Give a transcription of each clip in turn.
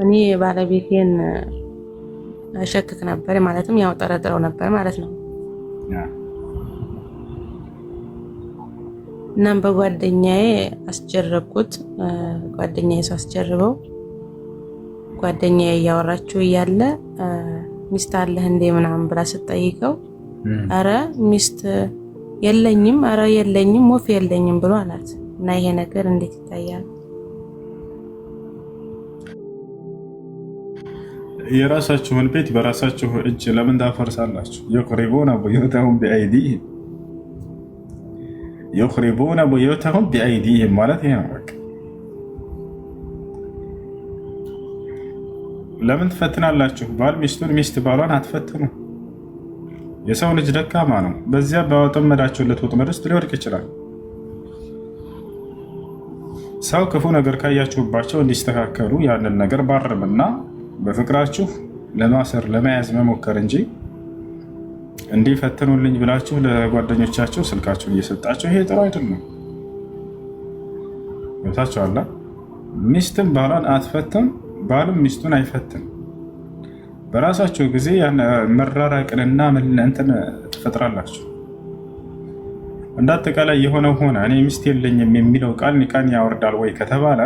እኔ ባለቤቴን ሸክክ ነበር ማለትም ያው ጠረጥረው ነበር ማለት ነው። እናም በጓደኛዬ አስጀረብኩት። ጓደኛዬ ሳስጀርበው ጓደኛዬ እያወራችው እያለ ሚስት አለህ እንዴ ምናምን ብላ ስትጠይቀው አረ ሚስት የለኝም፣ አረ የለኝም፣ ወፍ የለኝም ብሎ አላት። እና ይሄ ነገር እንዴት ይታያል? የራሳችሁን ቤት በራሳችሁ እጅ ለምን ታፈርሳላችሁ? يخربون بيوتهم بأيديهم ማለት ይሄ ነው። ለምን ትፈትናላችሁ? ባል ሚስቱን፣ ሚስት ባሏን አትፈትኑ። የሰው ልጅ ደካማ ነው። በዚያ ባወጠመዳችሁለት ወጥመድ ውስጥ ሊወድቅ ይችላል። ሰው ክፉ ነገር ካያችሁባቸው እንዲስተካከሉ ያንን ነገር ባርምና በፍቅራችሁ ለማሰር ለመያዝ መሞከር እንጂ እንዲፈትኑልኝ ብላችሁ ለጓደኞቻችሁ ስልካችሁን እየሰጣችሁ ይሄ ጥሩ አይደለም። ወታችኋላ። ሚስትም ባሏን አትፈትም፣ ባልም ሚስቱን አይፈትም። በራሳችሁ ጊዜ መራራቅንና እንትን ትፈጥራላችሁ። እንዳጠቃላይ የሆነው ሆነ እኔ ሚስት የለኝም የሚለው ቃል ኒካን ያወርዳል ወይ ከተባለ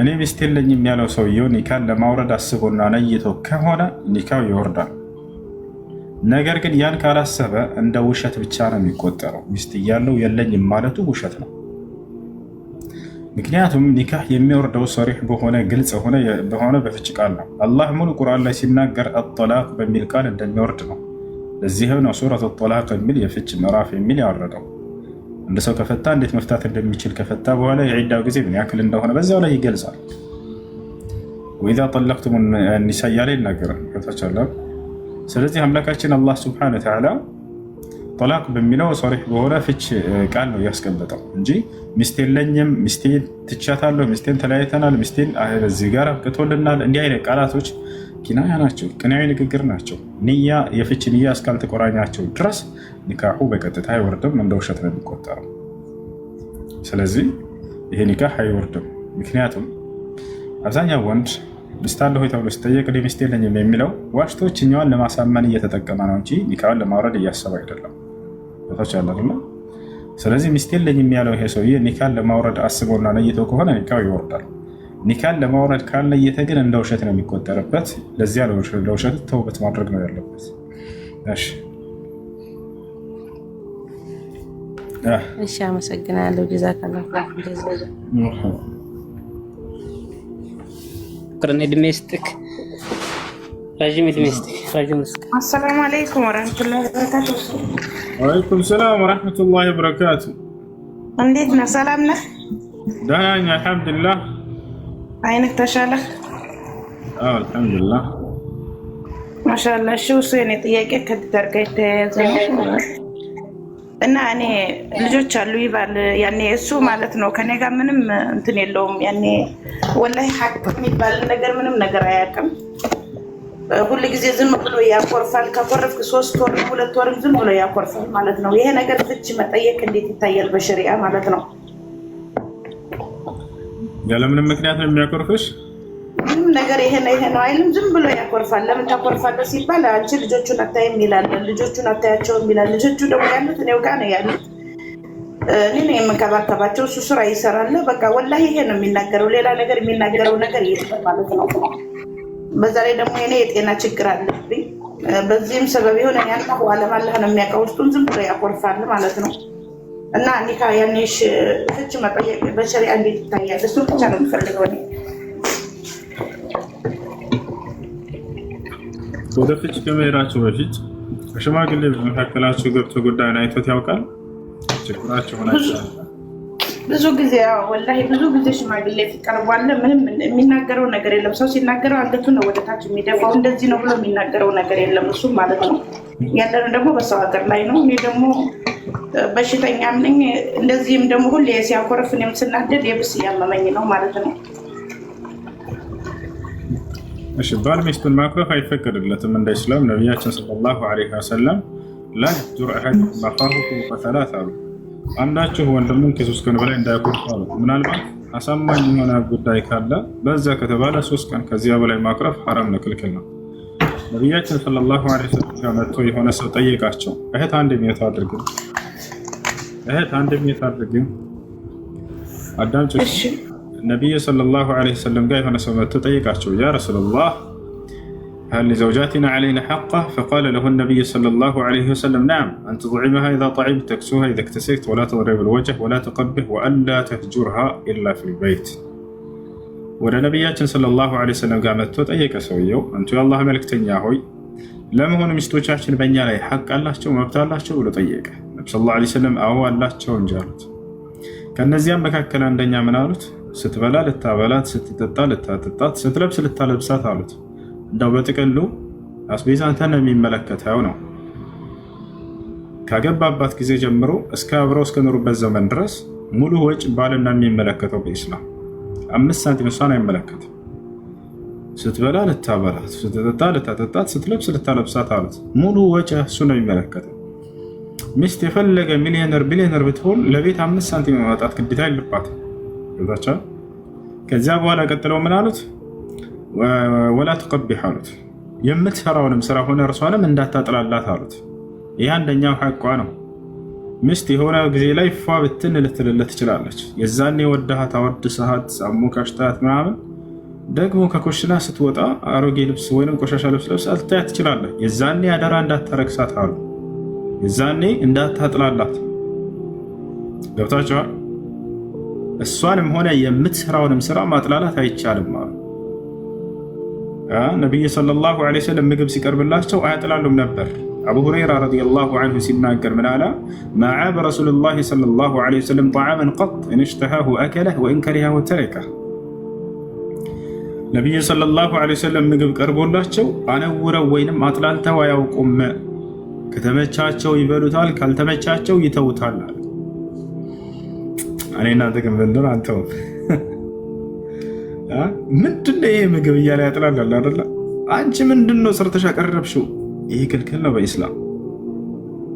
እኔ ሚስት የለኝም ያለው ሰውየው ኒካን ለማውረድ አስቦና ነይቶ ከሆነ ኒካው ይወርዳል። ነገር ግን ያን ካላሰበ እንደ ውሸት ብቻ ነው የሚቆጠረው። ሚስት እያለው የለኝም ማለቱ ውሸት ነው። ምክንያቱም ኒካህ የሚወርደው ሶሪሕ በሆነ ግልጽ በሆነ በፍች ቃል ነው። አላህ ሙሉ ቁርአን ላይ ሲናገር አጠላቅ በሚል ቃል እንደሚወርድ ነው። ለዚህም ነው ሱረት አጠላቅ የሚል የፍች ምዕራፍ የሚል ያወረደው። አንድ ሰው ከፈታ እንዴት መፍታት እንደሚችል ከፈታ በኋላ የዒዳው ጊዜ ምን ያክል እንደሆነ በዛው ላይ ይገልጻል። ወኢዛ ጠለቅቱም ኒሳ እያለ ይናገራል። ስለዚህ አምላካችን አላህ ሱብሓነሁ ወተዓላ ጠላቅ በሚለው ሶሪሕ በሆነ ፍች ቃል ነው ያስቀመጠው እንጂ ሚስት የለኝም፣ ሚስቴን ትቻታለሁ፣ ሚስቴን ተለያይተናል፣ ሚስቴን እዚህ ጋር አብቅቶልናል፣ እንዲህ አይነት ቃላቶች ኪናያ ናቸው፣ ቅንያዊ ንግግር ናቸው። ንያ የፍች ንያ እስካልተቆራኛቸው ድረስ ኒካሑ በቀጥታ አይወርድም፣ እንደ ውሸት ነው የሚቆጠረው። ስለዚህ ይሄ ኒካህ አይወርድም። ምክንያቱም አብዛኛው ወንድ ሚስት አለህ ወይ ተብሎ ሲጠየቅ ሚስት የለኝም የሚለው ዋሽቶ እኛዋን ለማሳመን እየተጠቀመ ነው እንጂ ኒካህን ለማውረድ እያሰበ አይደለም። ታቻላልና ስለዚህ ሚስት የለኝም ያለው ይሄ ሰውዬ ኒካህን ለማውረድ አስቦና ነይቶ ከሆነ ኒካው ይወርዳል። ኒካህን ለማውረድ ካልነየተ ግን እንደ ውሸት ነው የሚቆጠርበት። ለዚያ ለውሸት ተውበት ማድረግ ነው ያለበት። እሺ፣ አመሰግናለሁ። ጀዛከላሁ ቅርኔ እድሜ ይስጥክ፣ ረዥም እድሜ ይስጥክ፣ ረዥም ይስጥክ። አሰላሙ አለይኩም ወራህመቱላሂ ወበረካቱ። ወአለይኩም ሰላም ወራህመቱላሂ ወበረካቱ። እንዴት ነህ? ሰላም ነህ? ደህና ነኝ አልሐምዱሊላህ። አይነህ ተሻለህ? አዎ አልሐምዱሊላህ ማሻአላህ። እሺ፣ እሱ የኔ ጥያቄ ከትዳር ጋር የተያያዘ ነው እና እኔ ልጆች አሉ ይባል ያኔ እሱ ማለት ነው ከኔ ጋር ምንም እንትን የለውም። ያኔ ወላሂ ሐቅ የሚባል ነገር ምንም ነገር አያውቅም። ሁሉ ጊዜ ዝም ብሎ ያኮርፋል። ከኮረፍክ 3 ወር 2 ወር ዝም ብሎ ያኮርፋል ማለት ነው። ይሄ ነገር ፍች መጠየቅ እንዴት ይታያል በሸሪዓ ማለት ነው? ያለምንም ምክንያት ነው የሚያኮርፍሽ? ምንም ነገር ይሄ ነው አይልም። ዝም ብሎ ያኮርፋል። ለምን ታኮርፋለህ ሲባል አንቺ ልጆቹን አታይም ይላል፣ ልጆቹን አታያቸውም ይላል። ልጆቹ ደግሞ ያሉት እኔው ጋር ነው ያሉት፣ እኔ ነኝ የምንከባከባቸው፣ እሱ ስራ ይሰራል። በቃ ወላሂ ይሄ ነው የሚናገረው፣ ሌላ ነገር የሚናገረው ነገር የለም ማለት ነው። በዛ ላይ ደግሞ እኔ የጤና ችግር አለብኝ። በዚህም ሰበብ ይሁን እኔ አላህ ወአለም አላህ ነው የሚያውቀው፣ ውስጡን ዝም ብሎ ያኮርፋል ማለት ነው። እና ኒካ ያኔሽ ፍች መጠየቅ በሸሪዓ እንዴት ይታያል? እሱ ብቻ ነው የምፈልገው እኔ። ወደ ፍች ከመሄዳችሁ በፊት ሽማግሌ በመካከላችሁ ገብቶ ጉዳዩን አይቶት ያውቃል? ችግራችሁ ሆናችሁ ብዙ ጊዜ ወላሂ ብዙ ጊዜ ሽማግሌ ቀርቧል። ምንም የሚናገረው ነገር የለም። ሰው ሲናገረው አንገቱን ነው ወደታች የሚደፋው። እንደዚህ ነው ብሎ የሚናገረው ነገር የለም እሱም ማለት ነው። ያለነው ደግሞ በሰው ሀገር ላይ ነው። እኔ ደግሞ በሽተኛም ነኝ። እንደዚህም ደግሞ ሁሌ ሲያኮርፍ እኔም ስናደድ የብስ እያመመኝ ነው ማለት ነው። እሺ፣ ባል ሚስቱን ማኩረፍ አይፈቀድለትም እንደ ኢስላም። ነቢያችን ሰለላሁ ዐለይሂ ወሰለም ላ የሕጁር አሐዱኩም አኻሁ ፈሰላስ አሉ። አንዳችሁ ወንድሙን ከ3 ቀን በላይ እንዳያኮርፍ አሉ። ምናልባት አሳማኝ የሆነ ጉዳይ ካለ በዛ ከተባለ 3 ቀን ከዚያ በላይ ማቅረብ ሐራም ነው፣ ክልክል ነው። ነቢያችን ሰለላሁ ዐለይሂ ወሰለም መጥቶ የሆነ ሰው ጠየቃቸው። እህት አንድ ሚኒት አድርግም፣ እህት አንድ ሚኒት አድርግም፣ አዳምጪ። ነቢዩ ሰለላሁ ዐለይሂ ወሰለም ጋር የሆነ ሰው መጥቶ ጠየቃቸው። ያ ረሱላላህ هل لزوجاتنا علينا حقه؟ فقال له النبي صلى الله عليه وسلم نعم، أن تطعمها إذا طعمت، تكسوها إذا اكتسيت، ولا تضرب الوجه ولا تقبه، وألا تهجرها إلا في البيت. ወደ ነቢያችን ሰለላሁ ዐለይሂ ወሰለም ጋር መጥቶ ጠየቀ ሰውየው። አንቱ የአላህ መልእክተኛ ሆይ ለመሆኑ ሚስቶቻችን በእኛ ላይ ሐቅ አላቸው መብት አላቸው ብሎ ጠየቀ። ነቢ ሰለላሁ ዐለይሂ ወሰለም አዎ አላቸው እንጂ አሉት። ከእነዚያም መካከል አንደኛ ምን አሉት? ስትበላ ልታበላት፣ ስትጠጣ ልታጠጣት፣ ስትለብስ ልታለብሳት አሉት። እንዳው በጥቅሉ አስቤዛ አንተን የሚመለከተው ነው። ካገባባት ጊዜ ጀምሮ እስከ አብረው እስከኖሩበት ዘመን ድረስ ሙሉ ወጪ ባልና የሚመለከተው በኢስላም 5 ሳንቲም እሷን አይመለከትም። ስትበላ ልታበላት፣ ስትጠጣ ልታጠጣት፣ ስትለብስ ልታለብሳት አሉት። ሙሉ ወጪ እሱ ነው የሚመለከተው። ሚስት የፈለገ ሚሊዮነር ቢሊዮነር ብትሆን ለቤት 5 ሳንቲም ማውጣት ግዴታ የለባትም። ይዛቻል። ከዚያ በኋላ ቀጥለው ምን አሉት? ወላ ተቀቢህ አሉት። የምትሰራውንም ስራ ሆነ እርሷንም እንዳታጥላላት አሉት። ይህ አንደኛው ሐቋ ነው። ሚስት የሆነ ጊዜ ላይ ፏ ብትን ልትልለት ትችላለች። የዛኔ ወዳሃት አወድሰሃት አሞካሽታት ምናምን ደግሞ ከኮሽና ስትወጣ አሮጌ ልብስ ወይም ቆሻሻ ልብስ ለብሳ ልታያት ትችላለህ። የዛኔ አደራ እንዳታረክሳት አሉ። የዛኔ እንዳታጥላላት። ገብታችኋል? እሷንም ሆነ የምትሰራውንም ስራ ማጥላላት አይቻልም አሉ። ነቢዩ ሰለላሁ ዐለይሂ ወሰለም ምግብ ሲቀርብላቸው አያጥላሉም ነበር። አቡ ሁረይራ ረዲየላሁ ዐንሁ ሲናገር ምን አለ? ማ ዓበ ረሱሉላሂ ሰለላሁ ዐለይሂ ወሰለም ጠዓመን ቀጥ ኢን እሽተሃሁ አከለህ ወኢን ከሪሀሁ ተረከህ። ነቢዩ ሰለላሁ ዐለይሂ ወሰለም ምግብ ቀርቦላቸው አነውረው ወይንም አጥላልተው አያውቁም። ከተመቻቸው ይበሉታል፣ ካልተመቻቸው ይተውታል አለ። እኔ እናንተ ግን ምንድን አንተው ምንድነው ይሄ ምግብ እያለ ያጥላላል አይደለ? አንቺ ምንድነው ሰርተሽ ያቀረብሽው? ይሄ ክልክል ነው በኢስላም።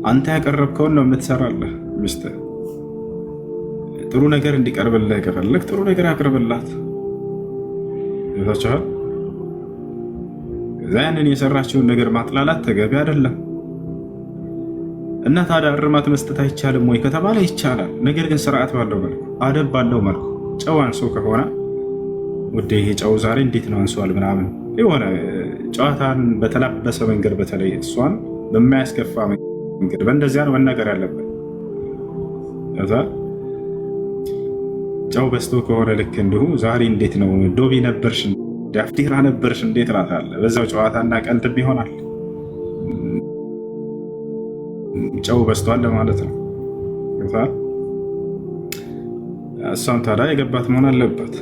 አንተ ያቀረብከውን ነው የምትሰራለህ። ሚስትህ ጥሩ ነገር እንዲቀርብልህ ከፈለግ ጥሩ ነገር ያቅርብላት። ይታቻል። ያንን የሰራችውን ነገር ማጥላላት ተገቢ አይደለም። እና ታዲያ እርማት መስጠት አይቻልም ወይ ከተባለ ይቻላል። ነገር ግን ስርዓት ባለው መልኩ፣ አደብ ባለው መልኩ። ጨው አንሶ ከሆነ ውዴ ይሄ ጨው ዛሬ እንዴት ነው አንሷል ምናምን የሆነ ጨዋታን በተላበሰ መንገድ፣ በተለይ እሷን በማያስከፋ መንገድ በእንደዚያ ነው መናገር ያለበት። ጨው በስቶ ከሆነ ልክ እንዲሁ ዛሬ እንዴት ነው ዶቢ ነበርሽ፣ ዳፍቲራ ነበርሽ እንዴት እላታለሁ። በዛው ጨዋታና ቀልድም ይሆናል። ጨው በስቷል ለማለት ነው። እሷም ታዲያ የገባት መሆን አለባት።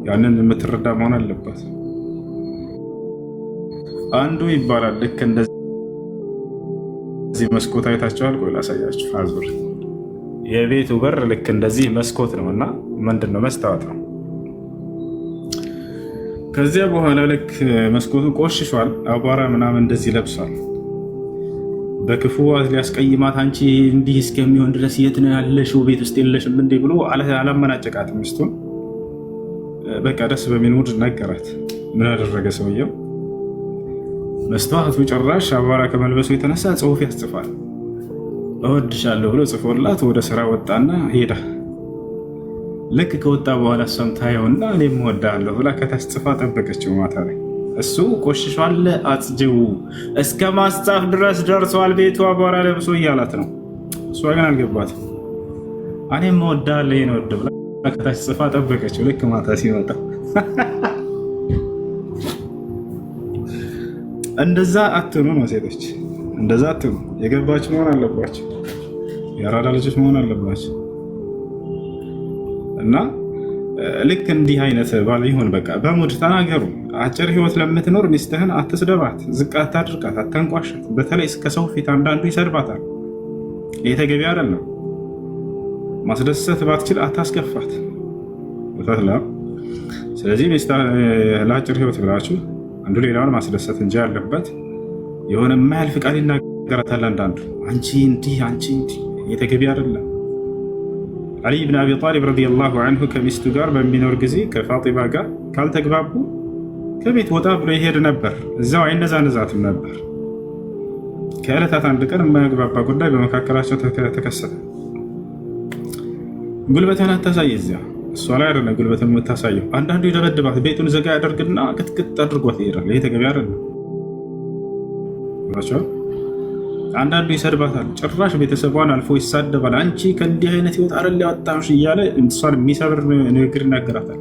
ያንን የምትረዳ መሆን አለባት። አንዱ ይባላል ልክ እንደዚህ መስኮት አይታችኋል? ቆይ ላሳያችሁ። አዙር የቤቱ በር ልክ እንደዚህ መስኮት ነው እና ምንድን ነው መስታወት ነው። ከዚያ በኋላ ልክ መስኮቱ ቆሽሿል፣ አቧራ ምናምን እንደዚህ ለብሷል። በክፉ ሊያስቀይማት አንቺ እንዲህ እስከሚሆን ድረስ የት ነው ያለሽው? ቤት ውስጥ የለሽም እንዴ ብሎ አላመናጨቃትም ሚስቱን። በቃ ደስ በሚል ሙድ ነገራት። ምን አደረገ ሰውየው? መስተዋቱ ጭራሽ አቧራ ከመልበሱ የተነሳ ጽሑፍ ያስጽፋል። እወድሻለሁ ብሎ ጽፎላት ወደ ስራ ወጣና ሄዳ ልክ ከወጣ በኋላ እሷም ታየውና እኔም እወድሃለሁ ብላ ከታች ጽፋ ጠበቀችው። ማታ ላይ እሱ ቆሽሿል አጽጅው እስከ ማስጻፍ ድረስ ደርሷል፣ ቤቱ አቧራ ለብሶ እያላት ነው። እሷ ግን አልገባትም። እኔም እወድሃለሁ ይሄን ወድ ብላ ከታች ጽፋ ጠበቀችው። ልክ ማታ ሲመጣ እንደዛ አትኑ ነው ሴቶች፣ እንደዛ አትኑ። የገባች መሆን አለባቸው፣ የአራዳ ልጆች መሆን አለባቸው። እና ልክ እንዲህ አይነት ባል ይሁን በቃ በሙድ ተናገሩ። አጭር ህይወት ለምትኖር ሚስትህን አትስደባት፣ ዝቅ አታድርጋት፣ አታንቋሻት። በተለይ እስከ ሰው ፊት አንዳንዱ ይሰድባታል። ይህ ተገቢ አይደለም። ማስደሰት ባትችል አታስከፋት። ስለዚህ ለአጭር ህይወት ብላችሁ አንዱ ሌላውን ማስደሰት እንጂ ያለበት የሆነ የማያልፍ ቃል ይናገራታል። አንዳንዱ አንቺ እንዲህ አንቺ እንዲህ፣ የተገቢ አይደለም። አሊ ብን አቢ ጣሊብ ረዲየላሁ አንሁ ከሚስቱ ጋር በሚኖር ጊዜ ከፋጢማ ጋር ካልተግባቡ ከቤት ወጣ ብሎ ይሄድ ነበር። እዛው አይነዛነዛትም ነበር። ከዕለታት አንድ ቀን የማያግባባ ጉዳይ በመካከላቸው ተከሰተ። ጉልበትን አታሳይ፣ እዚያ እሷ ላይ አይደለም ጉልበትን የምታሳየው። አንዳንዱ ይደበድባት፣ ቤቱን ዘጋ ያደርግና ክትክት አድርጓት ይሄዳል። ይሄ ተገቢ አይደለም። አንዳንዱ ይሰድባታል፣ ጭራሽ ቤተሰቧን አልፎ ይሳደባል። አንቺ ከእንዲህ አይነት ህይወት አይደል ያወጣሽ እያለ እሷን የሚሰብር ንግግር ይናገራታል።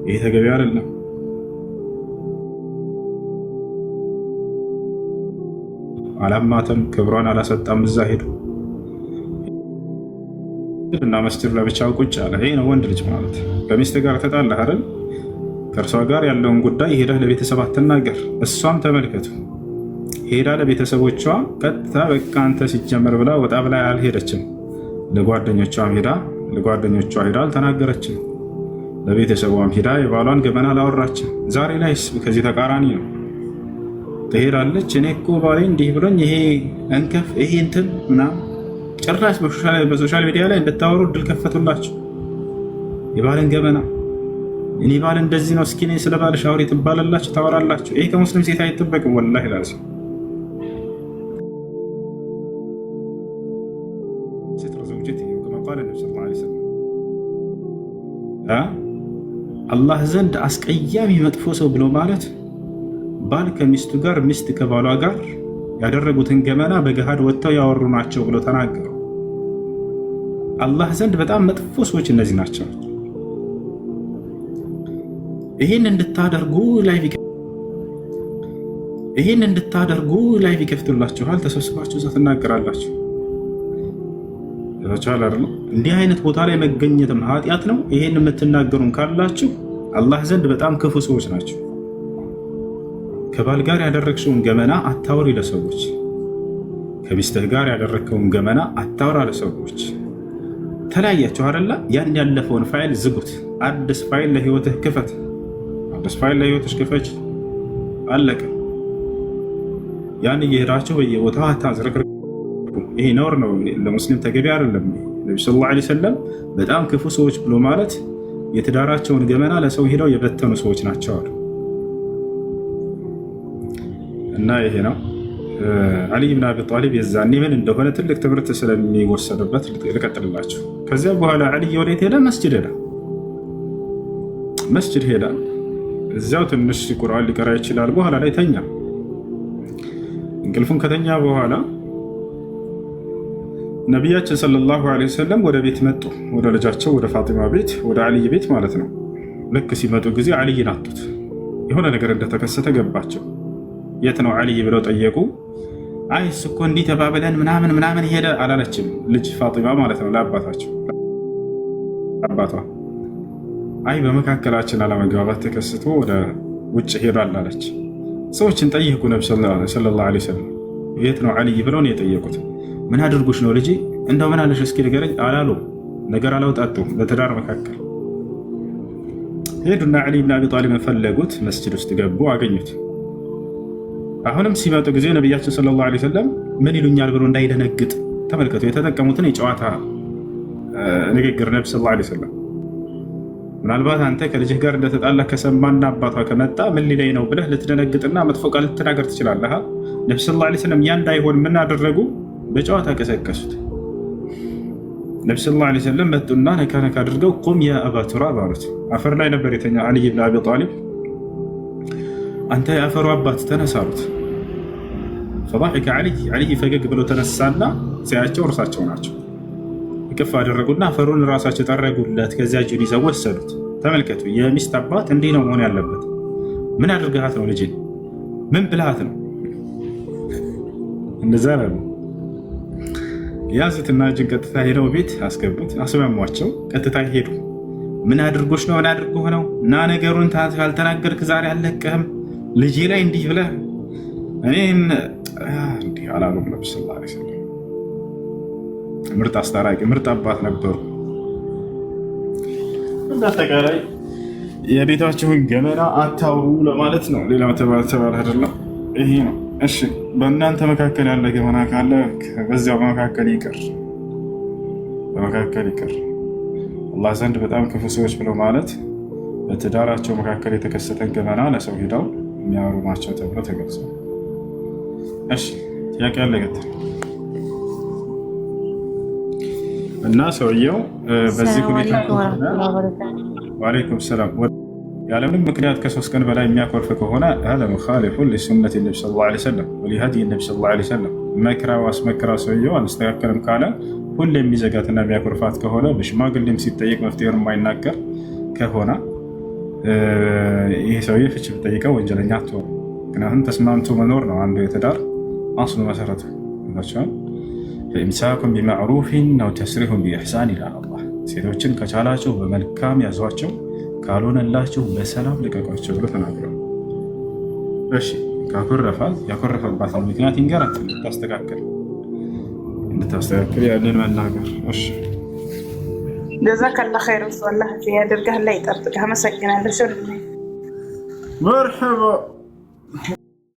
ይሄ ተገቢ አይደለም። አላማተም፣ ክብሯን አላሰጣም። እዛ ሄዱ እና መስጂድ ለብቻው ቁጭ አለ። ይሄ ነው ወንድ ልጅ ማለት። ከሚስት ጋር ተጣላህ አይደል? ከእርሷ ጋር ያለውን ጉዳይ ሄደህ ለቤተሰብ አትናገር። እሷም ተመልከቱ ሄዳ ለቤተሰቦቿ ቀጥታ በቃ አንተ ሲጀመር ብላ ወጣ ብላ አልሄደችም። ለጓደኞቿም ሄዳ አልተናገረችም። ለቤተሰቧም ሄዳ የባሏን ገመና አላወራችም። ዛሬ ላይ ከዚህ ተቃራኒ ነው። ትሄዳለች። እኔ እኮ ባሌ እንዲህ ብሎኝ ይሄ እንከፍ ይሄ እንትን ምናምን ጭራሽ በሶሻል ሚዲያ ላይ እንድታወሩ እድል ከፈቱላችሁ። የባልን ገመና እኔ ባል እንደዚህ ነው፣ እስኪ እኔ ስለ ባልሽ አውሪ ትባላላችሁ፣ ታወራላችሁ። ይሄ ከሙስሊም ሴት አይጠበቅም። ወላሂ ላዚ አላህ ዘንድ አስቀያሚ መጥፎ ሰው ብሎ ማለት ባል ከሚስቱ ጋር ሚስት ከባሏ ጋር ያደረጉትን ገመና በገሃድ ወጥተው ያወሩ ናቸው ብሎ ተናገሩ። አላህ ዘንድ በጣም መጥፎ ሰዎች እነዚህ ናቸው። ይህን እንድታደርጉ ላይቭ ይከፍቱላችኋል። ተሰብስባችሁ እዛ ትናገራላችሁ። እንዲህ አይነት ቦታ ላይ መገኘትም ኃጢአት ነው። ይሄን የምትናገሩን ካላችሁ አላህ ዘንድ በጣም ክፉ ሰዎች ናቸው። ከባል ጋር ያደረግሽውን ገመና አታውሪ ለሰዎች። ከሚስትህ ጋር ያደረግከውን ገመና አታውራ ለሰዎች። ተለያያችሁ አይደለ? ያን ያለፈውን ፋይል ዝጉት። አዲስ ፋይል ለህይወትህ ክፈት። አዲስ ፋይል ለህይወትሽ ክፈች። አለቀ። ያን እየሄዳችሁ በየቦታው አታዝረክርኩ። ይሄ ነውር ነው፣ ለሙስሊም ተገቢ አይደለም። ነብዩ ሰለላሁ ዐለይሂ ወሰለም በጣም ክፉ ሰዎች ብሎ ማለት የትዳራቸውን ገመና ለሰው ሄደው የበተኑ ሰዎች ናቸው አሉ። እና ይሄ ነው አሊ ብን አቢ ጣሊብ የዛኔ ምን እንደሆነ ትልቅ ትምህርት ስለሚወሰድበት ልቀጥልላቸው። ከዚያ በኋላ አሊ ወዴት ሄደ? መስጂድ ሄዳ እዚያው ትንሽ ቁርአን ሊቀራ ይችላል። በኋላ ላይ ተኛ። እንቅልፉን ከተኛ በኋላ ነቢያችን ሰለላሁ ዐለይሂ ወሰለም ወደ ቤት መጡ። ወደ ልጃቸው ወደ ፋጢማ ቤት፣ ወደ አልይ ቤት ማለት ነው። ልክ ሲመጡ ጊዜ አልይን አጡት። የሆነ ነገር እንደተከሰተ ገባቸው። የት ነው አልይ ብለው ጠየቁ። አይ እሱ እኮ እንዲህ ተባብለን ምናምን ሄደ አላለችም። ልጅ ፋጢማ ማለት ነው ለአባታቸው አባቷ። አይ በመካከላችን አለመግባባት ተከስቶ ወደ ውጭ ሄዷል አለች። ሰዎችን ጠይቁ። ነብዩ ሰለላሁ ዐለይሂ ወሰለም የት ነው አልይ ብለው ነው የጠየቁት። ምን አድርጎሽ ነው ልጅ እንደው ምን አለሽ እስኪ ንገረኝ አላሉ። ነገር አላውጣጡም በትዳር መካከል። ሄዱና አሊ ብን አቢ ጣሊብ ፈለጉት። መስጂድ ውስጥ ገቡ፣ አገኙት። አሁንም ሲመጡ ጊዜ ነቢያችን ሰለላሁ ዐለይሂ ወሰለም ምን ይሉኛል ብሎ እንዳይደነግጥ ተመልከቱ። የተጠቀሙትን የጨዋታ ንግግር ነብዩ ሰለላሁ ዐለይሂ ወሰለም ምናልባት አንተ ከልጅህ ጋር እንደተጣላ ከሰማና አባቷ ከመጣ ምን ሊለኝ ነው ብለህ ልትደነግጥና መጥፎ ቃል ልትናገር ትችላለህ። ነብዩ ሰለላሁ ዐለይሂ ወሰለም ያ እንዳይሆን ምን አደረጉ? በጨዋታ ቀሰቀሱት። ነብዩ ሰለላሁ ዐለይሂ ወሰለም መጡና ነካ አድርገው ቁም ያ አባ ቱራብ አሉት። አፈር ላይ ነበር የተኛ አሊ ብን አቢ ጣሊብ። አንተ የአፈሩ አባት ተነሳ አሉት። ፈضحك አልይ ፈገግ ብሎ ተነሳና ሲያቸው እርሳቸው ናቸው። ይከፍ አደረጉና አፈሩን ራሳቸው ጠረጉለት። ከዚያ እጁን ይዘው ወሰዱት። ተመልከቱ፣ የሚስት አባት እንዲህ ነው መሆን ያለበት። ምን አድርገሃት ነው ልጅ? ምን ብልሃት ነው? እንደዛ ነው። ያዙትና እጅን ቀጥታ ሄደው ቤት አስገቡት። አስማሟቸው። ቀጥታ ሄዱ። ምን አድርጎሽ ነው? ምን አድርጎህ ነው? እና ነገሩን ካልተናገርክ ዛሬ አልለቅህም። ልጄ ላይ እንዲህ ብለህ እኔን እንዲህ አላሉም። ነብዩ ሰለላሁ ዐለይሂ ወሰለም ምርጥ አስታራቂ፣ ምርጥ አባት ነበሩ። በአጠቃላይ የቤታችሁን ገመና አታውሩ ለማለት ነው። ሌላ ተባለ አይደለም። ይሄ ነው። እሺ በእናንተ መካከል ያለ ገመና ካለ በዚያው በመካከል ይቅር። አላህ ዘንድ በጣም ክፉ ሰዎች ብለው ማለት በትዳራቸው መካከል የተከሰተን ገመና ለሰው ሄደው የሚያወሩ ናቸው ተብሎ ተገልጿል። እሺ ጥያቄ ያለ ገጠር እና ሰውየው በዚህ ሁኔታ ወአለይኩም ሰላም ያለምንም ምክንያት ከ3 ቀን በላይ የሚያኮርፍ ከሆነ هذا مخالف لسنة النبي صلى الله عليه وسلم ولهدي النبي صلى الله عليه وسلم መክራው አስመክራ ሰውየው አንስተካከልም ካለ ሁሌ የሚዘጋትና የሚያኮርፋት ከሆነ በሽማግሌም ሲጠየቅ መፍትሄውን የማይናገር ከሆነ ይህ ሰውዬ ፍች ብጠይቀው ወንጀለኛ አትሆንም። ምክንያቱም ተስማምቶ መኖር ነው አንዱ የትዳር አስሉ መሰረቱ ናቸው። ፈኢምሳኩም ቢማዕሩፊን አው ተስሪሁን ቢኢሕሳን ይላል አላህ። ሴቶችን ከቻላችሁ በመልካም ያዟቸው፣ ካልሆነላችሁ በሰላም ልቀቋቸው ብሎ ተናግሯል። እሺ ካኮረፋት ያኮረፈባትን ምክንያት ይንገራት እንድታስተካክል ያንን መናገር። እሺ ጀዛከላህ ኸይር ወላሂ ያድርግህ፣ አላህ ይጠብቅህ። አመሰግናለሁ። መርሐባ